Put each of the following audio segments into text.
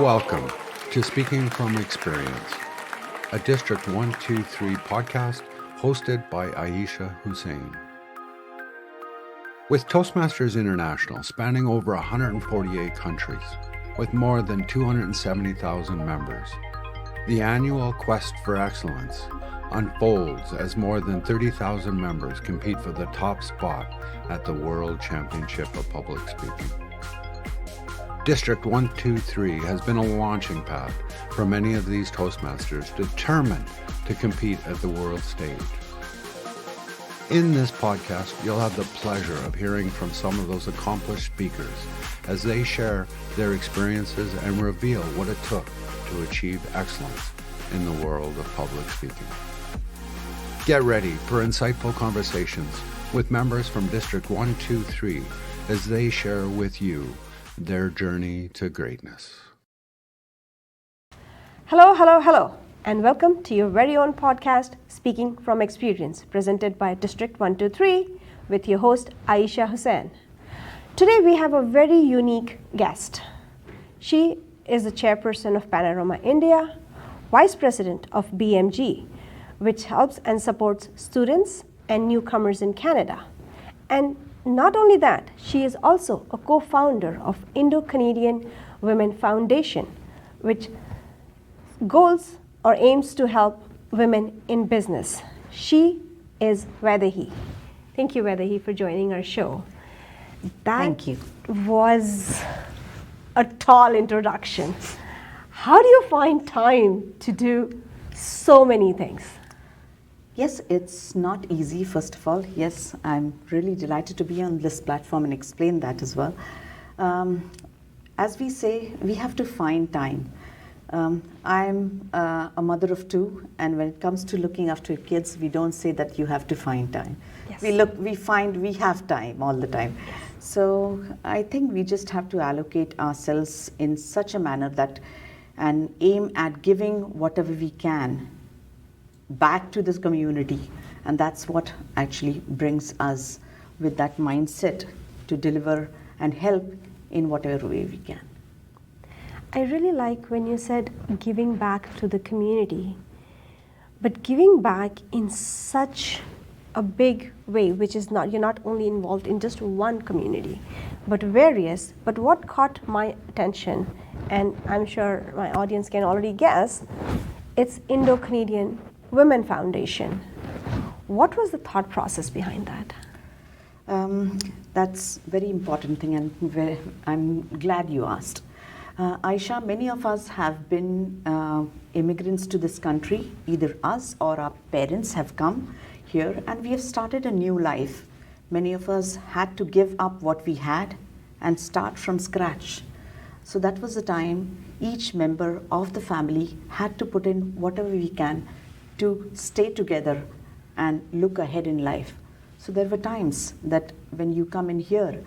Welcome to Speaking from Experience, a District 123 podcast hosted by Ayesha Hussain. With Toastmasters International spanning over 148 countries, with more than 270,000 members, the annual quest for excellence unfolds as more than 30,000 members compete for the top spot at the World Championship of Public Speaking. District 123 has been a launching pad for many of these Toastmasters determined to compete at the world stage. In this podcast, you'll have the pleasure of hearing from some of those accomplished speakers as they share their experiences and reveal what it took to achieve excellence in the world of public speaking. Get ready for insightful conversations with members from District 123 as they share with you their journey to greatness. Hello, and welcome to your very own podcast, Speaking from Experience, presented by District 123 with your host, Ayesha Hussain. Today we have a very unique guest. She is the chairperson of Panorama India, vice president of BMG, which helps and supports students and newcomers in Canada. And not only that, she is also a co-founder of Indo-Canadian Women Foundation, which goals or aims to help women in business. She is Vaidehi. Thank you, Vaidehi, for joining our show. Thank you. Was a tall introduction. How do you find time to do so many things? Yes, it's not easy, first of all. Yes, I'm really delighted to be on this platform and explain that as well. As we say, we have to find time. I'm a mother of two, and when it comes to looking after kids, we don't say that you have to find time. Yes. We find we have time all the time. So I think we just have to allocate ourselves in such a manner that and aim at giving whatever we can back to this community, and that's what actually brings us with that mindset to deliver and help in whatever way we can. I really like when you said giving back to the community, but giving back in such a big way, which is not, you're not only involved in just one community, but various. But what caught my attention, and I'm sure my audience can already guess, it's Indo-Canadian Women Foundation. What was the thought process behind that? That's a very important thing, and I'm glad you asked. Ayesha, many of us have been immigrants to this country. Either us or our parents have come here, and we have started a new life. Many of us had to give up what we had and start from scratch. So that was the time each member of the family had to put in whatever we can to stay together and look ahead in life. So there were times that when you come in here,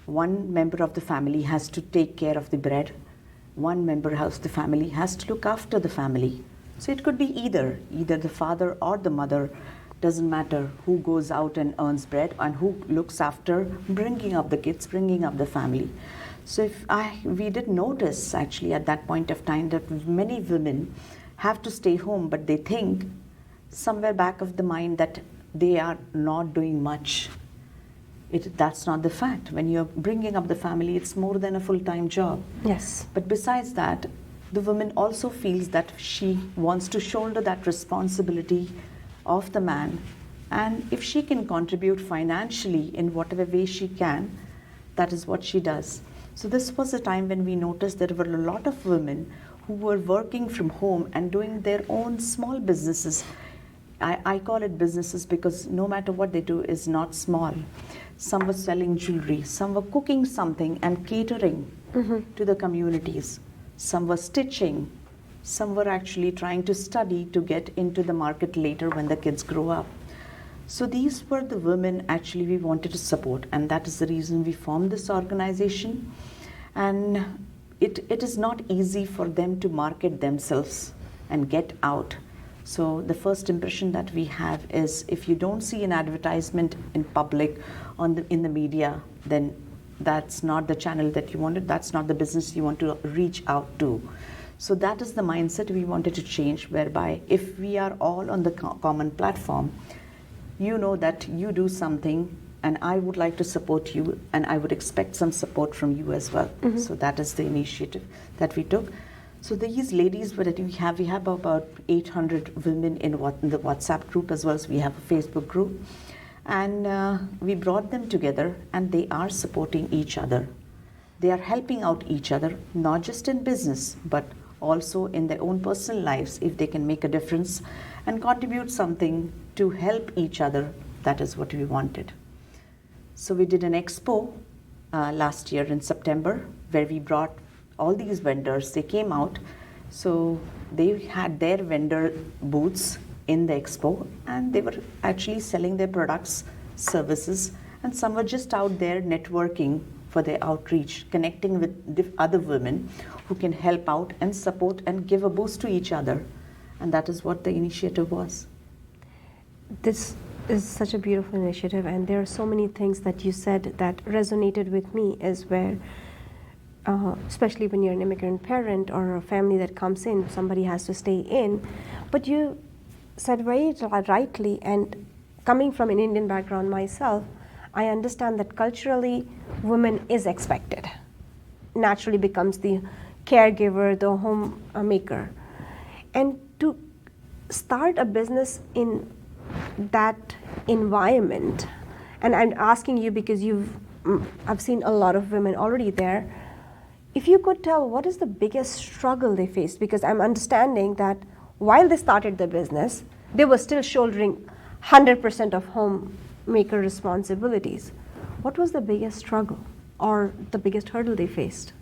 one member of the family has to take care of the bread, one member of the family has to look after the family. So it could be either the father or the mother, doesn't matter who goes out and earns bread and who looks after bringing up the kids, bringing up the family. So we did notice actually at that point of time that many women have to stay home, but they think somewhere back of the mind that they are not doing much. That's not the fact. When you're bringing up the family, it's more than a full-time job. Yes. But besides that, the woman also feels that she wants to shoulder that responsibility of the man. And if she can contribute financially in whatever way she can, that is what she does. So this was a time when we noticed there were a lot of women who were working from home and doing their own small businesses. I call it businesses because no matter what they do is not small. Some were selling jewelry, some were cooking something and catering to the communities. Some were stitching, some were actually trying to study to get into the market later when the kids grow up. So these were the women actually we wanted to support, and that is the reason we formed this organization. And it is not easy for them to market themselves and get out. So the first impression that we have is if you don't see an advertisement in public in the media, then that's not the channel that you wanted, that's not the business you want to reach out to. So that is the mindset we wanted to change, whereby if we are all on the common platform, you know that you do something and I would like to support you and I would expect some support from you as well. So that is the initiative that we took. So these ladies that we have about 800 women in the WhatsApp group, as well as we have a Facebook group. And we brought them together and they are supporting each other. They are helping out each other, not just in business, but also in their own personal lives. If they can make a difference and contribute something to help each other, that is what we wanted. So we did an expo last year in September, where we brought all these vendors. They came out, so they had their vendor booths in the expo, and they were actually selling their products, services, and some were just out there networking for their outreach, connecting with other women who can help out and support and give a boost to each other. And that is what the initiative was. This is such a beautiful initiative, and there are so many things that you said that resonated with me, is where especially when you're an immigrant parent or a family that comes in, somebody has to stay in. But you said very rightly, and coming from an Indian background myself, I understand that culturally women is expected. Naturally becomes the caregiver, the homemaker. And to start a business in that environment, and I'm asking you because I've seen a lot of women already there, if you could tell what is the biggest struggle they faced, because I'm understanding that while they started the business, they were still shouldering 100% of homemaker responsibilities. What was the biggest struggle or the biggest hurdle they faced?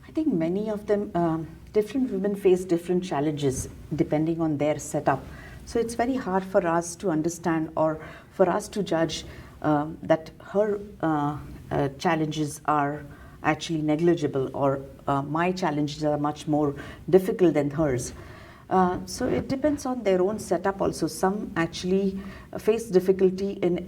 I think many of them, different women face different challenges depending on their setup. So it's very hard for us to understand or for us to judge that her challenges are actually negligible, or my challenges are much more difficult than hers. So it depends on their own setup also. Some actually face difficulty in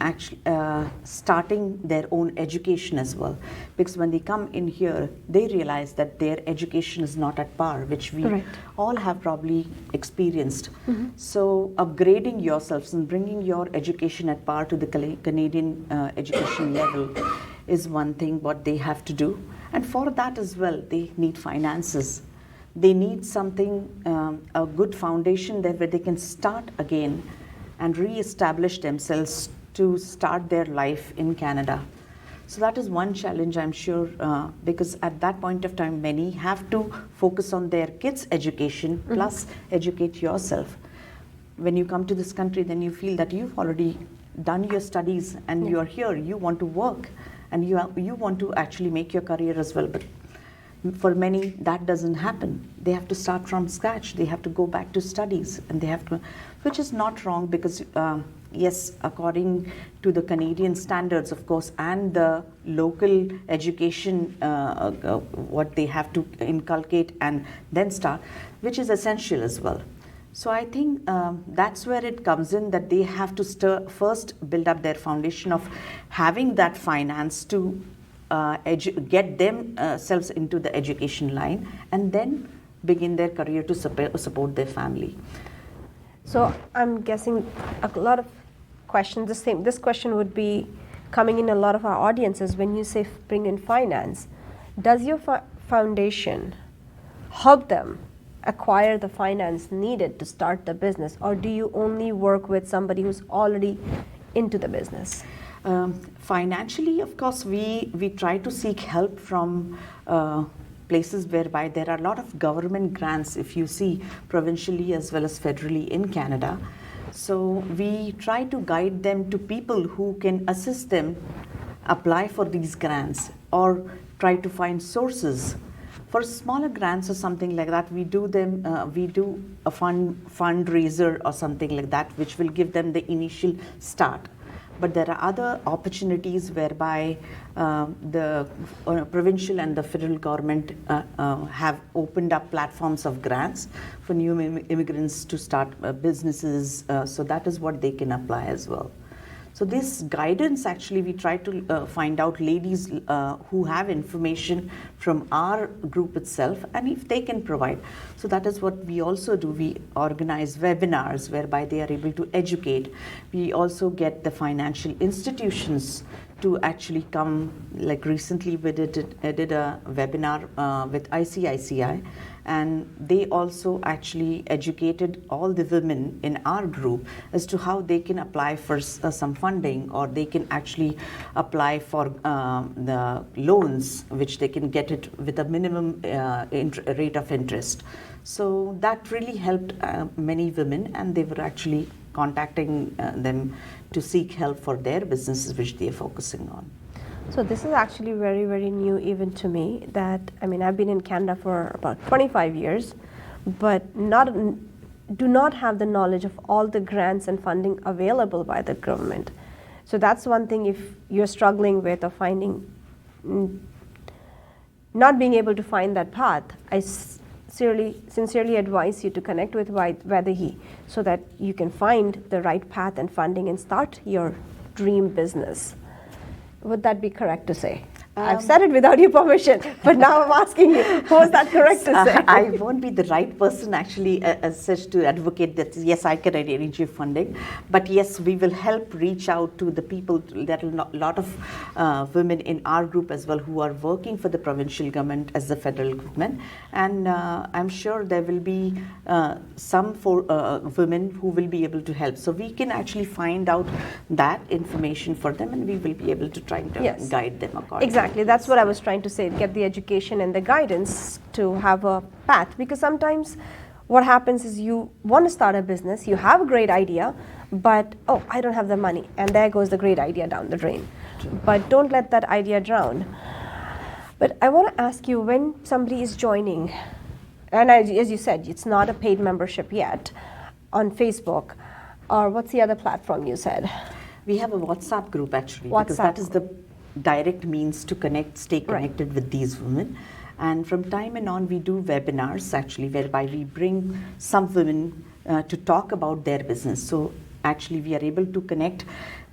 starting their own education as well, because when they come in here, they realize that their education is not at par, which we Correct. all have probably experienced. So upgrading yourselves and bringing your education at par to the Canadian education level is one thing what they have to do. And for that as well, they need finances. They need something, a good foundation there where they can start again and re-establish themselves to start their life in Canada. So that is one challenge, I'm sure, because at that point of time, many have to focus on their kids' education plus educate yourself. When you come to this country, then you feel that you've already done your studies and you're here, you want to work and you want to actually make your career as well. But for many, that doesn't happen. They have to start from scratch. They have to go back to studies, and they have to, which is not wrong, because yes, according to the Canadian standards, of course, and the local education, what they have to inculcate and then start, which is essential as well. So I think that's where it comes in, that they have to first build up their foundation of having that finance to get themselves into the education line, and then begin their career to support their family. So I'm guessing a lot of questions, this question would be coming in a lot of our audiences. When you say bring in finance, does your foundation help them acquire the finance needed to start the business, or do you only work with somebody who's already into the business? Financially, of course, we try to seek help from places whereby there are a lot of government grants, if you see, provincially as well as federally in Canada. So we try to guide them to people who can assist them apply for these grants, or try to find sources. For smaller grants or something like that, we do a fundraiser or something like that, which will give them the initial start. But there are other opportunities whereby the provincial and the federal government have opened up platforms of grants for new immigrants to start businesses. So that is what they can apply as well. So this guidance, actually, we try to find out ladies who have information from our group itself, and if they can provide. So that is what we also do. We organize webinars whereby they are able to educate. We also get the financial institutions to actually come. Like recently we did a webinar with ICICI, and they also actually educated all the women in our group as to how they can apply for some funding, or they can actually apply for the loans, which they can get it with a minimum rate of interest. So that really helped many women, and they were actually contacting them to seek help for their businesses which they are focusing on. So this is actually very, very new even to me. That, I mean, I've been in Canada for about 25 years, but do not have the knowledge of all the grants and funding available by the government. So that's one thing if you're struggling with or finding, not being able to find that path, I sincerely advise you to connect with Vaidehi so that you can find the right path and funding and start your dream business. Would that be correct to say? I've said it without your permission, but now I'm asking you, was that correct to say? I won't be the right person actually as such to advocate that, yes, I can arrange your funding. But yes, we will help reach out to the people. There are a lot of women in our group as well who are working for the provincial government as the federal government. And I'm sure there will be some women who will be able to help. So we can actually find out that information for them, and we will be able to try to guide them accordingly. Exactly. That's what I was trying to say, get the education and the guidance to have a path. Because sometimes what happens is you want to start a business, you have a great idea, but, oh, I don't have the money. And there goes the great idea down the drain. But don't let that idea drown. But I want to ask you, when somebody is joining, and as you said, it's not a paid membership yet, on Facebook, or what's the other platform you said? We have a WhatsApp group actually, because that is the direct means to stay connected with these women. And from time and on, we do webinars actually, whereby we bring some women to talk about their business. So actually we are able to connect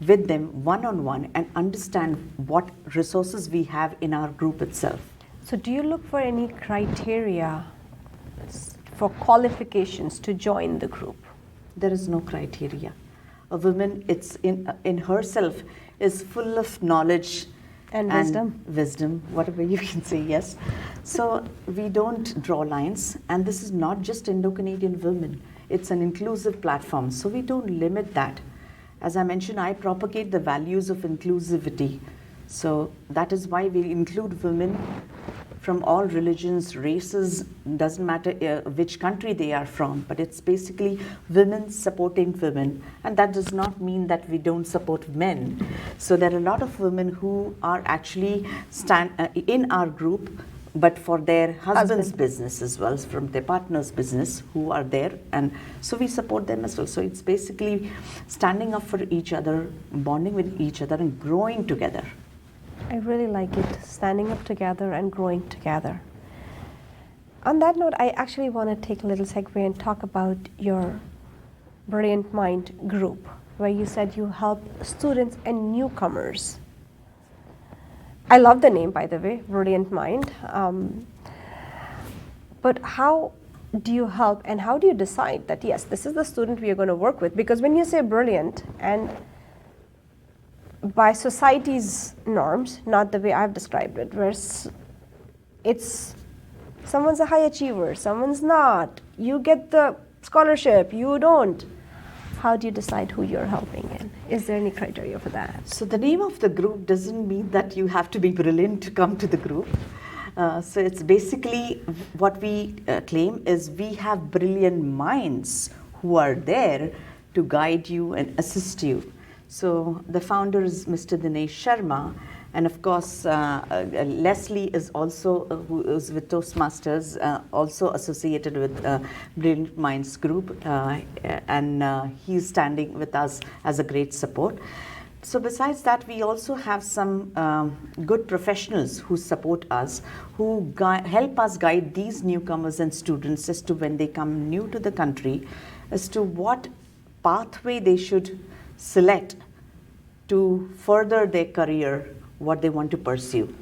with them one-on-one and understand what resources we have in our group itself. So do you look for any criteria for qualifications to join the group? There is no criteria. A woman, it's in herself, is full of knowledge and wisdom, whatever you can say, yes. So we don't draw lines, and this is not just Indo-Canadian women. It's an inclusive platform, so we don't limit that. As I mentioned, I propagate the values of inclusivity. So that is why we include women from all religions, races, doesn't matter which country they are from, but it's basically women supporting women. And that does not mean that we don't support men. So there are a lot of women who are actually in our group, but for their husband's business as well, from their partner's business, who are there. And so we support them as well. So it's basically standing up for each other, bonding with each other, and growing together. I really like it, standing up together and growing together. On that note, I actually want to take a little segue and talk about your Brilliant Mind group, where you said you help students and newcomers. I love the name, by the way, Brilliant Mind. But how do you help, and how do you decide that, yes, this is the student we are going to work with? Because when you say brilliant, and by society's norms, not the way I've described it, where it's someone's a high achiever, someone's not, you get the scholarship, you don't. How do you decide who you're helping in? Is there any criteria for that? So the name of the group doesn't mean that you have to be brilliant to come to the group. So it's basically what we claim is we have brilliant minds who are there to guide you and assist you. So the founder is Mr. Dinesh Sharma, and of course Leslie is also who is with Toastmasters, also associated with Brilliant Minds group, and he's standing with us as a great support. So besides that, we also have some good professionals who support us, who help us guide these newcomers and students as to when they come new to the country, as to what pathway they should select to further their career, what they want to pursue.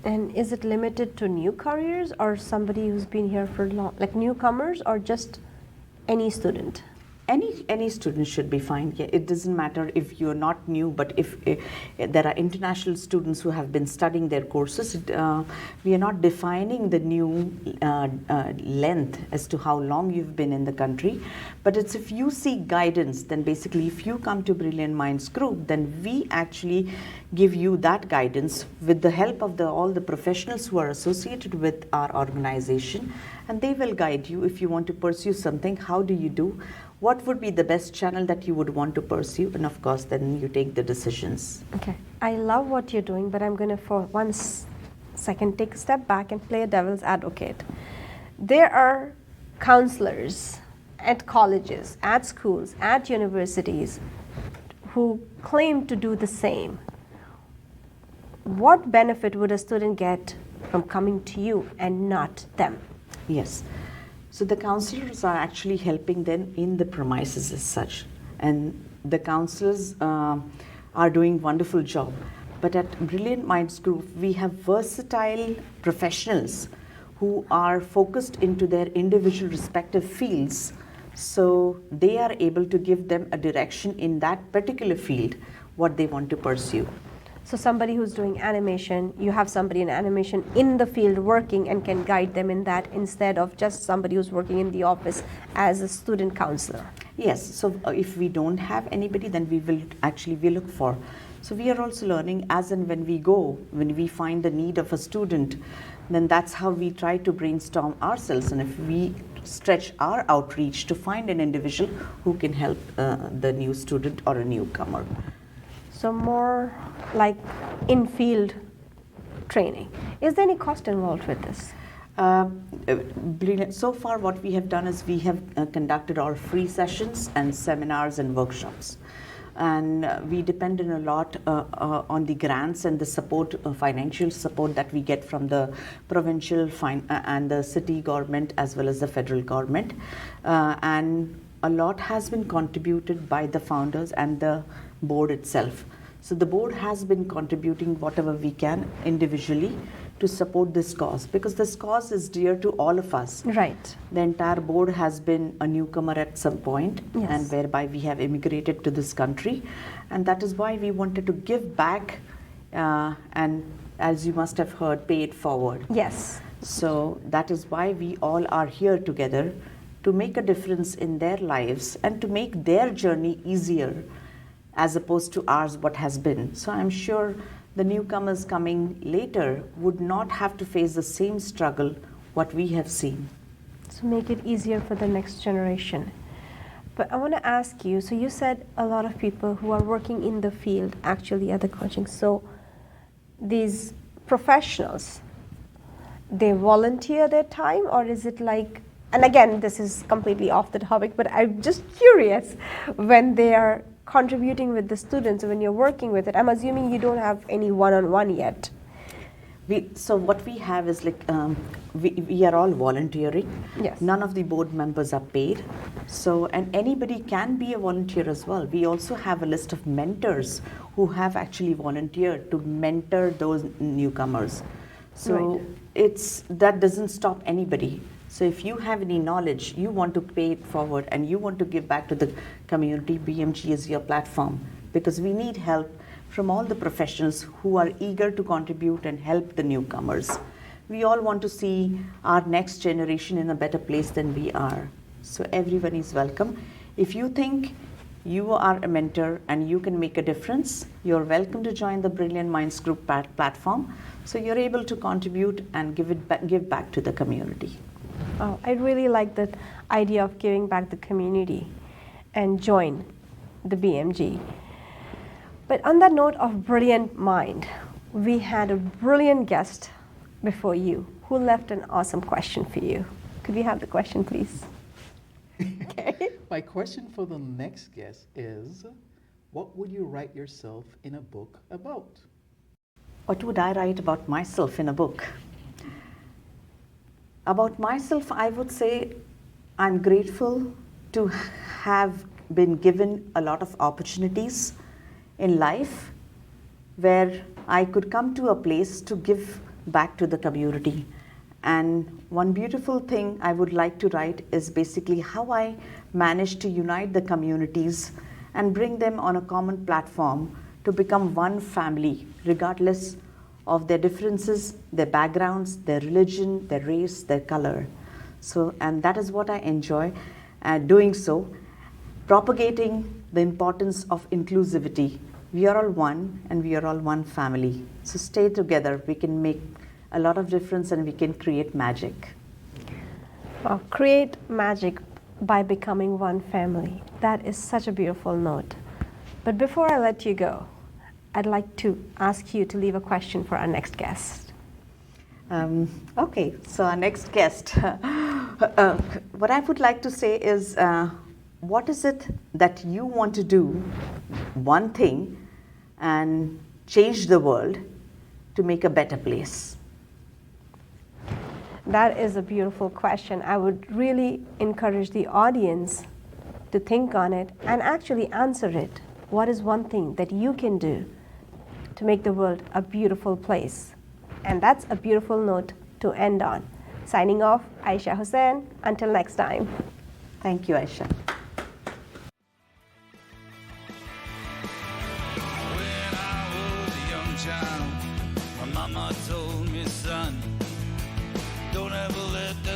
And is it limited to new careers or somebody who's been here for long, like newcomers, or just any student? Any student should be fine. Yeah, it doesn't matter if you're not new, but if there are international students who have been studying their courses, we are not defining the new length as to how long you've been in the country. But it's if you seek guidance, then basically if you come to Brilliant Minds Group, then we actually give you that guidance with the help of all the professionals who are associated with our organization, and they will guide you if you want to pursue something. How do you do? What would be the best channel that you would want to pursue? And of course, then you take the decisions. Okay. I love what you're doing, but I'm going to, for 1 second, take a step back and play a devil's advocate. There are counselors at colleges, at schools, at universities who claim to do the same. What benefit would a student get from coming to you and not them? Yes. So the counselors are actually helping them in the premises as such. And the counselors are doing wonderful job. But at Brilliant Minds Group, we have versatile professionals who are focused into their individual respective fields. So they are able to give them a direction in that particular field, what they want to pursue. So somebody who's doing animation, you have somebody in animation in the field working and can guide them in that, instead of just somebody who's working in the office as a student counselor. Yes, so if we don't have anybody, then we look for. So we are also learning as and when we go, when we find the need of a student, then that's how we try to brainstorm ourselves. And if we stretch our outreach to find an individual who can help the new student or a newcomer. So more like in-field training. Is there any cost involved with this? Brilliant. So far what we have done is we have conducted our free sessions and seminars and workshops. And we depend a lot on the grants and the support, financial support that we get from the provincial and the city government as well as the federal government. And a lot has been contributed by the founders and the board itself. So the board has been contributing whatever we can individually to support this cause, because this cause is dear to all of us. Right. The entire board has been a newcomer at some point, yes, and whereby we have immigrated to this country, and that is why we wanted to give back and, as you must have heard, pay it forward. Yes. So that is why we all are here together to make a difference in their lives and to make their journey easier as opposed to ours what has been. So I'm sure the newcomers coming later would not have to face the same struggle what we have seen. So make it easier for the next generation. But I want to ask you, so you said a lot of people who are working in the field actually at the coaching. So these professionals, they volunteer their time, or is it like, and again, this is completely off the topic, but I'm just curious, when they are contributing with the students, when you're working with it, I'm assuming you don't have any one-on-one yet. So what we have is like, we are all volunteering. Yes. None of the board members are paid. So, and anybody can be a volunteer as well. We also have a list of mentors who have actually volunteered to mentor those newcomers. So right, that doesn't stop anybody. So if you have any knowledge, you want to pay it forward and you want to give back to the community, BMG is your platform, because we need help from all the professionals who are eager to contribute and help the newcomers. We all want to see our next generation in a better place than we are. So everyone is welcome. If you think you are a mentor and you can make a difference, you're welcome to join the Brilliant Minds Group platform. So you're able to contribute and give back to the community. Oh, I really like the idea of giving back the community and join the BMG. But on that note of brilliant mind, we had a brilliant guest before you who left an awesome question for you. Could we have the question, please? Okay. My question for the next guest is, what would you write yourself in a book about? What would I write about myself in a book? About myself, I would say I'm grateful to have been given a lot of opportunities in life where I could come to a place to give back to the community. And one beautiful thing I would like to write is basically how I managed to unite the communities and bring them on a common platform to become one family, regardless of their differences, their backgrounds, their religion, their race, their color. So, and that is what I enjoy doing so, propagating the importance of inclusivity. We are all one and we are all one family. So stay together. We can make a lot of difference and we can create magic. Create magic by becoming one family. That is such a beautiful note. But before I let you go, I'd like to ask you to leave a question for our next guest. Okay, so our next guest, what I would like to say is, what is it that you want to do, one thing, and change the world to make a better place? That is a beautiful question. I would really encourage the audience to think on it and actually answer it. What is one thing that you can do to make the world a beautiful place? And that's a beautiful note to end on. Signing off, Ayesha Hussain. Until next time. Thank you, Ayesha. When I was a young child, my mama told me, son, don't ever let